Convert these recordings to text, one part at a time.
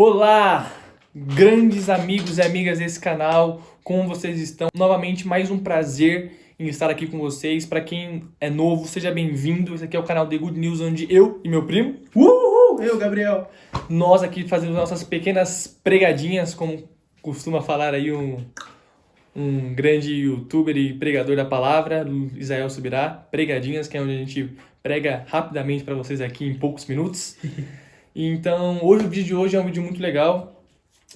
Olá, grandes amigos e amigas desse canal, como vocês estão? Novamente, mais um prazer em estar aqui com vocês. Para quem é novo, seja bem-vindo. Esse aqui é o canal The Good News, onde eu e meu primo, Eu, Gabriel. nós aqui fazemos nossas pequenas pregadinhas, como costuma falar aí um grande youtuber e pregador da palavra, Israel Subirá, pregadinhas, que é onde a gente prega rapidamente para vocês aqui em poucos minutos. Então, o vídeo de hoje é um vídeo muito legal,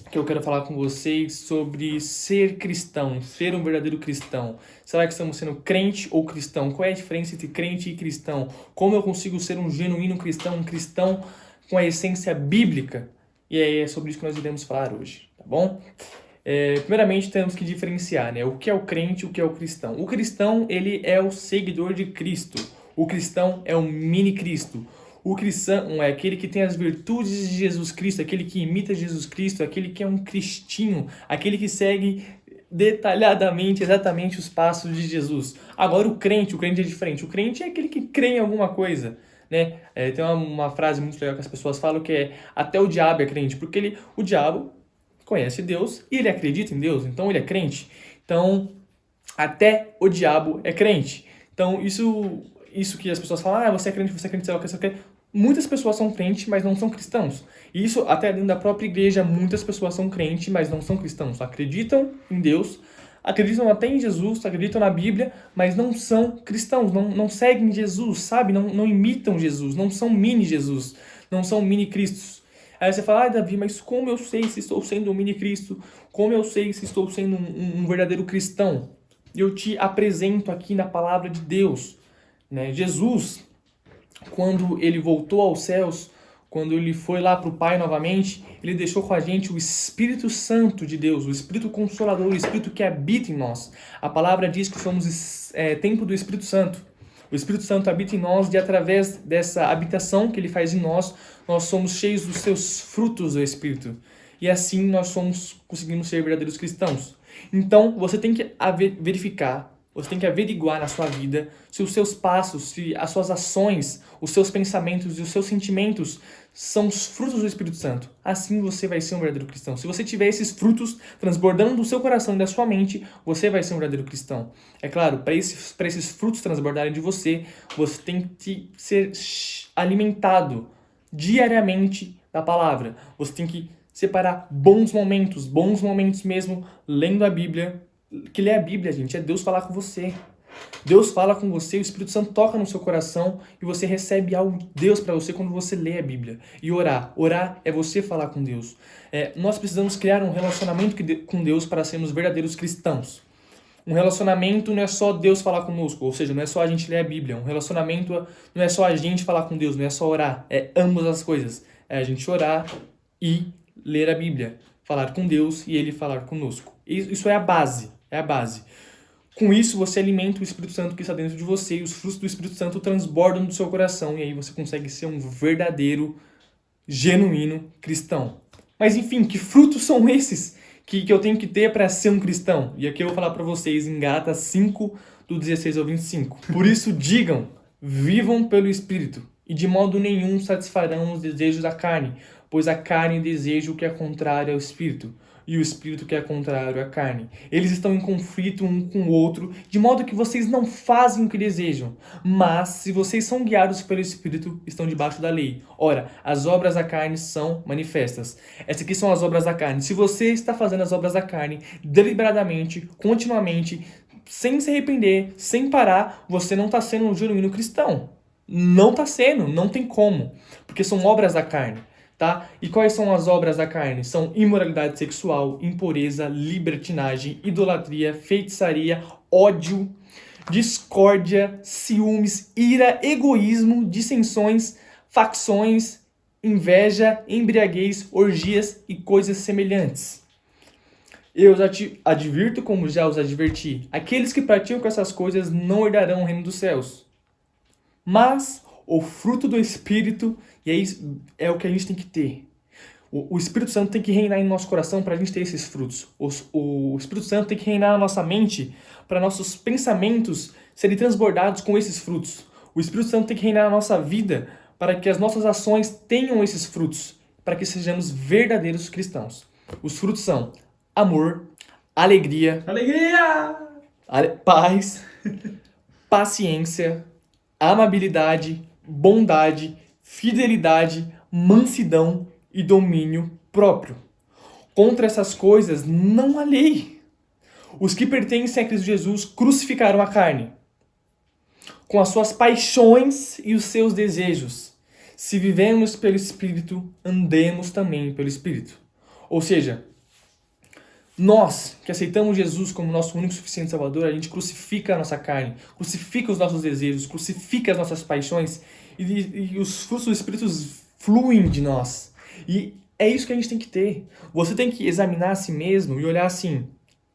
que eu quero falar com vocês sobre ser cristão, ser um verdadeiro cristão. Será que estamos sendo crente ou cristão? Qual é a diferença entre crente e cristão? Como eu consigo ser um genuíno cristão, um cristão com a essência bíblica? E é sobre isso que nós iremos falar hoje, tá bom? Primeiramente, temos que diferenciar, né? O que é o crente e o que é o cristão. O cristão, ele é o seguidor de Cristo. O cristão é o mini Cristo. O cristão é aquele que tem as virtudes de Jesus Cristo, aquele que imita Jesus Cristo, aquele que é um cristinho, aquele que segue detalhadamente, exatamente os passos de Jesus. Agora o crente é diferente. O crente é aquele que crê em alguma coisa, né? Tem uma frase muito legal que as pessoas falam que é até o diabo é crente, porque o diabo conhece Deus e ele acredita em Deus, então ele é crente. Então, até o diabo é crente. Então, isso que as pessoas falam, você é crente, sei lá o que, você quer. Muitas pessoas são crentes, mas não são cristãos. E isso até dentro da própria igreja, muitas pessoas são crentes, mas não são cristãos. Acreditam em Deus, acreditam até em Jesus, acreditam na Bíblia, mas não são cristãos, não seguem Jesus, sabe? Não imitam Jesus, não são mini Jesus, não são mini Cristos. Aí você fala, Davi, mas como eu sei se estou sendo um mini Cristo? Como eu sei se estou sendo um verdadeiro cristão? Eu te apresento aqui na palavra de Deus, né? Jesus, quando ele voltou aos céus, quando ele foi lá para o Pai novamente, ele deixou com a gente o Espírito Santo de Deus, o Espírito Consolador, o Espírito que habita em nós. A palavra diz que somos templo do Espírito Santo. O Espírito Santo habita em nós e através dessa habitação que ele faz em nós, nós somos cheios dos seus frutos do Espírito. E assim nós conseguimos ser verdadeiros cristãos. Então, você tem que verificar, você tem que averiguar na sua vida se os seus passos, se as suas ações, os seus pensamentos e os seus sentimentos são os frutos do Espírito Santo. Assim você vai ser um verdadeiro cristão. Se você tiver esses frutos transbordando do seu coração e da sua mente, você vai ser um verdadeiro cristão. É claro, para esses frutos transbordarem de você, você tem que ser alimentado diariamente da palavra. Você tem que separar bons momentos mesmo, lendo a Bíblia. Que ler a Bíblia, gente, é Deus falar com você. Deus fala com você, o Espírito Santo toca no seu coração e você recebe algo de Deus para você quando você lê a Bíblia. E orar. Orar é você falar com Deus. Nós precisamos criar um relacionamento com Deus para sermos verdadeiros cristãos. Um relacionamento não é só Deus falar conosco, ou seja, não é só a gente ler a Bíblia. Um relacionamento não é só a gente falar com Deus, não é só orar. É ambas as coisas. É a gente orar e ler a Bíblia. Falar com Deus e Ele falar conosco. Isso é a base. É a base. Com isso, você alimenta o Espírito Santo que está dentro de você e os frutos do Espírito Santo transbordam do seu coração e aí você consegue ser um verdadeiro, genuíno cristão. Mas enfim, que frutos são esses que eu tenho que ter para ser um cristão? E aqui eu vou falar para vocês em Gálatas 5, do 16 ao 25. Por isso digam, vivam pelo Espírito e de modo nenhum satisfarão os desejos da carne, pois a carne deseja o que é contrário ao Espírito e o Espírito que é contrário à carne. Eles estão em conflito um com o outro, de modo que vocês não fazem o que desejam. Mas, se vocês são guiados pelo Espírito, estão debaixo da lei. Ora, as obras da carne são manifestas. Essas aqui são as obras da carne. Se você está fazendo as obras da carne deliberadamente, continuamente, sem se arrepender, sem parar, você não está sendo um genuíno cristão. Não está sendo, não tem como. Porque são obras da carne. Tá? E quais são as obras da carne? São imoralidade sexual, impureza, libertinagem, idolatria, feitiçaria, ódio, discórdia, ciúmes, ira, egoísmo, dissensões, facções, inveja, embriaguez, orgias e coisas semelhantes. Eu já te advirto como já os adverti. Aqueles que praticam essas coisas não herdarão o reino dos céus. Mas o fruto do Espírito, e é o que a gente tem que ter. O Espírito Santo tem que reinar em nosso coração para a gente ter esses frutos. O Espírito Santo tem que reinar na nossa mente para nossos pensamentos serem transbordados com esses frutos. O Espírito Santo tem que reinar na nossa vida para que as nossas ações tenham esses frutos. para que sejamos verdadeiros cristãos. Os frutos são amor, alegria, paz, paciência, amabilidade, bondade, fidelidade, mansidão e domínio próprio. Contra essas coisas não há lei. Os que pertencem a Cristo Jesus crucificaram a carne, com as suas paixões e os seus desejos. Se vivemos pelo Espírito, andemos também pelo Espírito. Ou seja, nós que aceitamos Jesus como nosso único e suficiente Salvador, a gente crucifica a nossa carne, crucifica os nossos desejos, crucifica as nossas paixões e os frutos do Espírito fluem de nós. E é isso que a gente tem que ter. Você tem que examinar a si mesmo e olhar assim,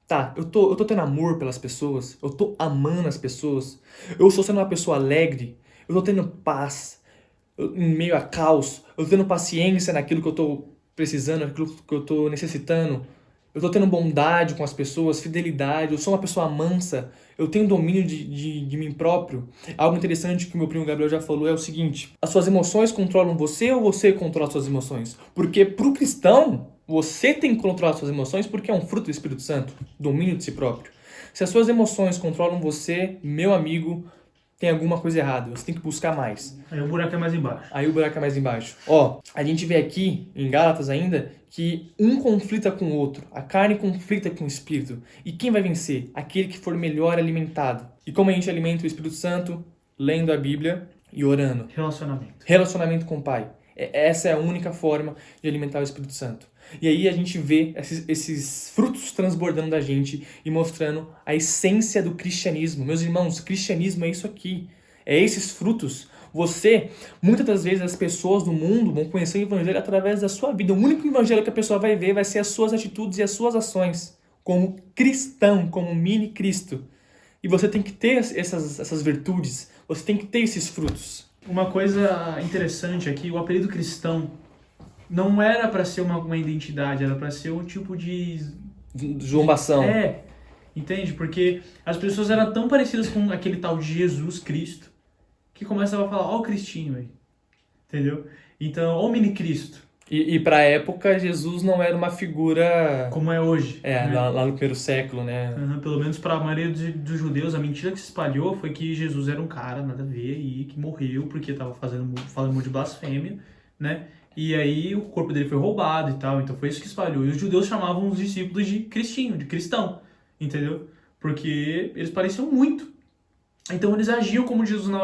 tá, eu tô tendo amor pelas pessoas, eu tô amando as pessoas, eu estou sendo uma pessoa alegre, eu tô tendo paz em meio a caos, eu tô tendo paciência naquilo que eu tô precisando, naquilo que eu tô necessitando, eu tô tendo bondade com as pessoas, fidelidade, eu sou uma pessoa mansa, eu tenho domínio de mim próprio. Algo interessante que o meu primo Gabriel já falou é o seguinte: as suas emoções controlam você ou você controla as suas emoções? Porque pro cristão, você tem que controlar as suas emoções porque é um fruto do Espírito Santo, domínio de si próprio. Se as suas emoções controlam você, meu amigo, tem alguma coisa errada, você tem que buscar mais. Aí o buraco é mais embaixo. Ó, a gente vê aqui, em Gálatas ainda, que um conflita com o outro. A carne conflita com o Espírito. E quem vai vencer? Aquele que for melhor alimentado. E como a gente alimenta o Espírito Santo? Lendo a Bíblia e orando. Relacionamento com o Pai. Essa é a única forma de alimentar o Espírito Santo. E aí a gente vê esses frutos transbordando da gente e mostrando a essência do cristianismo. Meus irmãos, cristianismo é isso aqui. É esses frutos. Muitas das vezes as pessoas do mundo vão conhecer o evangelho através da sua vida. O único evangelho que a pessoa vai ver vai ser as suas atitudes e as suas ações. Como cristão, como mini Cristo. E você tem que ter essas virtudes. Você tem que ter esses frutos. Uma coisa interessante aqui, o apelido cristão não era para ser uma identidade, era para ser um tipo de zombação. Entende? Porque as pessoas eram tão parecidas com aquele tal de Jesus Cristo que começava a falar, ó o Cristinho aí, entendeu? Então, ó o mini Cristo. E pra época, Jesus não era uma figura... como é hoje. Né? Lá no primeiro século, né? Pelo menos pra maioria dos judeus, a mentira que se espalhou foi que Jesus era um cara, nada a ver, e que morreu porque tava falando muito de blasfêmia, né? E aí o corpo dele foi roubado e tal, então foi isso que espalhou. E os judeus chamavam os discípulos de cristinho, de cristão, entendeu? Porque eles pareciam muito. Então eles agiam como Jesus no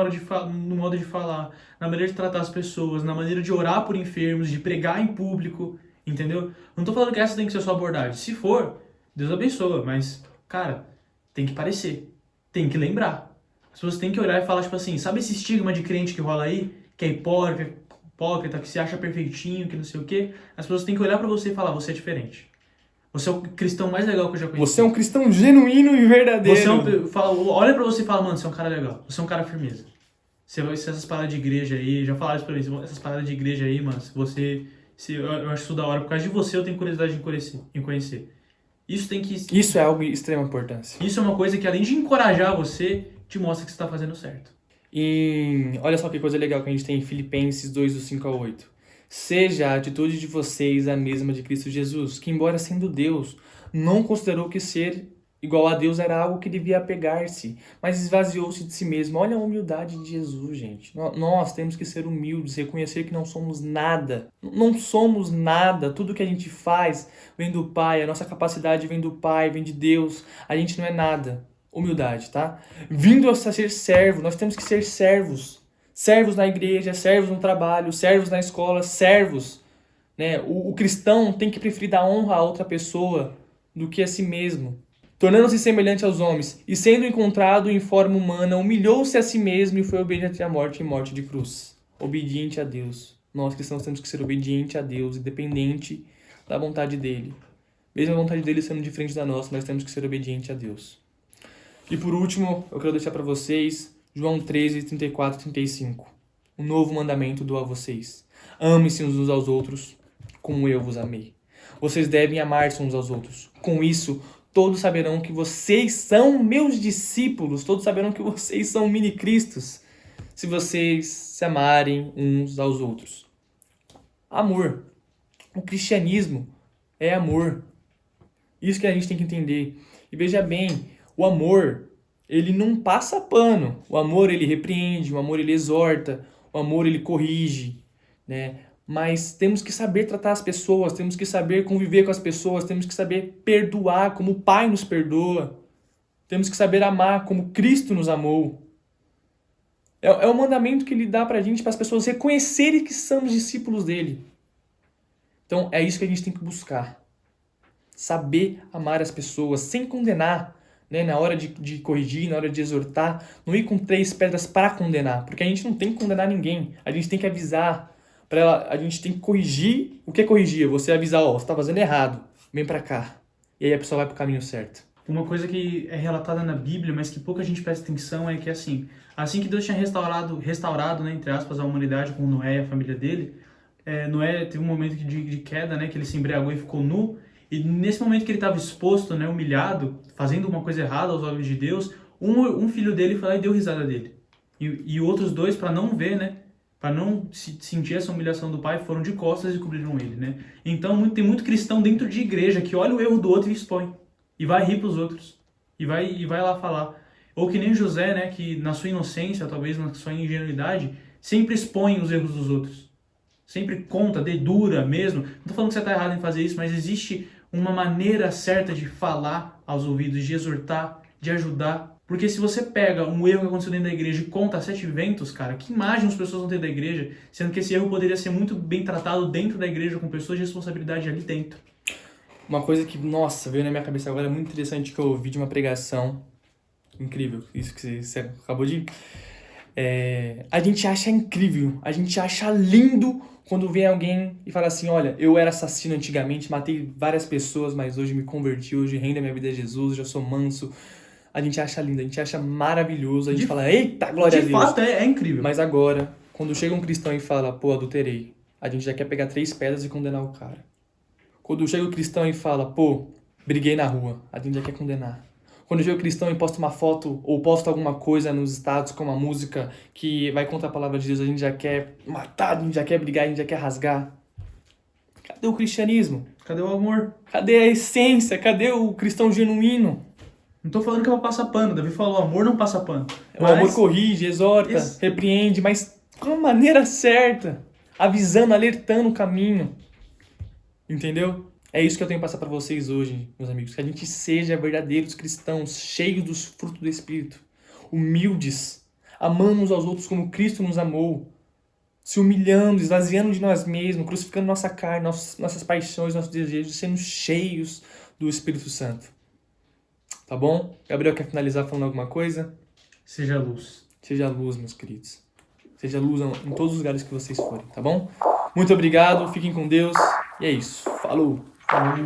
modo de falar, na maneira de tratar as pessoas, na maneira de orar por enfermos, de pregar em público, entendeu? Não tô falando que essa tem que ser a sua abordagem. Se for, Deus abençoa, mas, cara, tem que parecer, tem que lembrar. As pessoas têm que olhar e falar, tipo assim, sabe esse estigma de crente que rola aí? Que é hipócrita, que se acha perfeitinho, que não sei o quê? As pessoas têm que olhar pra você e falar, você é diferente. Você é o cristão mais legal que eu já conheci. Você é um cristão genuíno e verdadeiro. Olha pra você e fala, mano, você é um cara legal. Você é um cara firmeza. Se essas paradas de igreja aí, já falaram isso pra mim, essas paradas de igreja aí, mano, eu acho isso da hora. Por causa de você, eu tenho curiosidade em conhecer. Isso é algo de extrema importância. Isso é uma coisa que, além de encorajar você, te mostra que você tá fazendo certo. E olha só que coisa legal que a gente tem em Filipenses 2, do 5 ao 8. Seja a atitude de vocês a mesma de Cristo Jesus, que embora sendo Deus, não considerou que ser igual a Deus era algo que devia apegar-se, mas esvaziou-se de si mesmo. Olha a humildade de Jesus, gente. Nós temos que ser humildes, reconhecer que não somos nada. Não somos nada. Tudo que a gente faz vem do Pai, a nossa capacidade vem do Pai, vem de Deus. A gente não é nada. Humildade, tá? Vindo a ser servo, nós temos que ser servos. Servos na igreja, servos no trabalho, servos na escola, servos. Né? O cristão tem que preferir dar honra a outra pessoa do que a si mesmo. Tornando-se semelhante aos homens e sendo encontrado em forma humana, humilhou-se a si mesmo e foi obediente à morte e morte de cruz. Obediente a Deus. Nós cristãos temos que ser obediente a Deus, independente da vontade dele. Mesmo a vontade dele sendo diferente da nossa, nós temos que ser obediente a Deus. E por último, eu quero deixar para vocês João 13, 34 e 35. Um novo mandamento dou a vocês. Amem-se uns aos outros, como eu vos amei. Vocês devem amar-se uns aos outros. Com isso, todos saberão que vocês são meus discípulos. Todos saberão que vocês são mini-cristos. Se vocês se amarem uns aos outros. Amor. O cristianismo é amor. Isso que a gente tem que entender. E veja bem, o amor, ele não passa pano. O amor, ele repreende, o amor, ele exorta, o amor, ele corrige, né? Mas temos que saber tratar as pessoas, temos que saber conviver com as pessoas, temos que saber perdoar como o Pai nos perdoa. Temos que saber amar como Cristo nos amou. É o mandamento que ele dá pra gente, para as pessoas reconhecerem que somos discípulos dele. Então é isso que a gente tem que buscar. Saber amar as pessoas sem condenar, né? Na hora de corrigir, na hora de exortar, não ir com 3 pedras para condenar, porque a gente não tem que condenar ninguém. A gente tem que avisar para ela, a gente tem que corrigir. O que é corrigir? Você avisar, ó, você tá fazendo errado, vem pra cá. E aí a pessoa vai pro caminho certo. Uma coisa que é relatada na Bíblia, mas que pouca gente presta atenção, é que assim que Deus tinha restaurado, né, entre aspas, a humanidade com Noé e a família dele, Noé teve um momento de queda, né, que ele se embriagou e ficou nu, e nesse momento que ele estava exposto, né, humilhado, fazendo uma coisa errada aos olhos de Deus, um filho dele foi lá e deu risada dele. E outros 2, para não ver, né, para não sentir essa humilhação do pai, foram de costas e cobriram ele, né. Então tem muito cristão dentro de igreja que olha o erro do outro e expõe. E vai rir pros outros. E vai lá falar. Ou que nem José, né? Que na sua inocência, talvez na sua ingenuidade, sempre expõe os erros dos outros. Sempre conta, dedura mesmo. Não tô falando que você tá errado em fazer isso, mas existe uma maneira certa de falar aos ouvidos, de exortar, de ajudar. Porque se você pega um erro que aconteceu dentro da igreja e conta 7 ventos, cara, que imagem as pessoas vão ter da igreja, sendo que esse erro poderia ser muito bem tratado dentro da igreja, com pessoas de responsabilidade ali dentro. Uma coisa que, nossa, veio na minha cabeça agora, muito interessante, que eu ouvi de uma pregação. Incrível, isso que você acabou de... a gente acha incrível, a gente acha lindo quando vem alguém e fala assim, olha, eu era assassino antigamente, matei várias pessoas, mas hoje me converti, hoje rendo a minha vida a Jesus, já sou manso. A gente acha lindo, a gente acha maravilhoso, a gente fala, eita, glória a Deus. De fato, é incrível. Mas agora, quando chega um cristão e fala, pô, adulterei, a gente já quer pegar 3 pedras e condenar o cara. Quando chega o cristão e fala, pô, briguei na rua, a gente já quer condenar. Quando chega o cristão e posta uma foto ou posta alguma coisa nos status com uma música que vai contra a palavra de Deus, a gente já quer matar, a gente já quer brigar, a gente já quer rasgar. Cadê o cristianismo? Cadê o amor? Cadê a essência? Cadê o cristão genuíno? Não tô falando que eu vou passar pano. Davi falou, amor não passa pano. O amor corrige, exorta, repreende, mas com a maneira certa. Avisando, alertando o caminho. Entendeu? É isso que eu tenho que passar para vocês hoje, meus amigos. Que a gente seja verdadeiros cristãos, cheios dos frutos do Espírito. Humildes. Amando uns aos outros como Cristo nos amou. Se humilhando, esvaziando de nós mesmos, crucificando nossa carne, nossas paixões, nossos desejos, sendo cheios do Espírito Santo. Tá bom? Gabriel quer finalizar falando alguma coisa? Seja luz. Seja luz, meus queridos. Seja luz em todos os lugares que vocês forem, tá bom? Muito obrigado, fiquem com Deus. E é isso. Falou! Falou.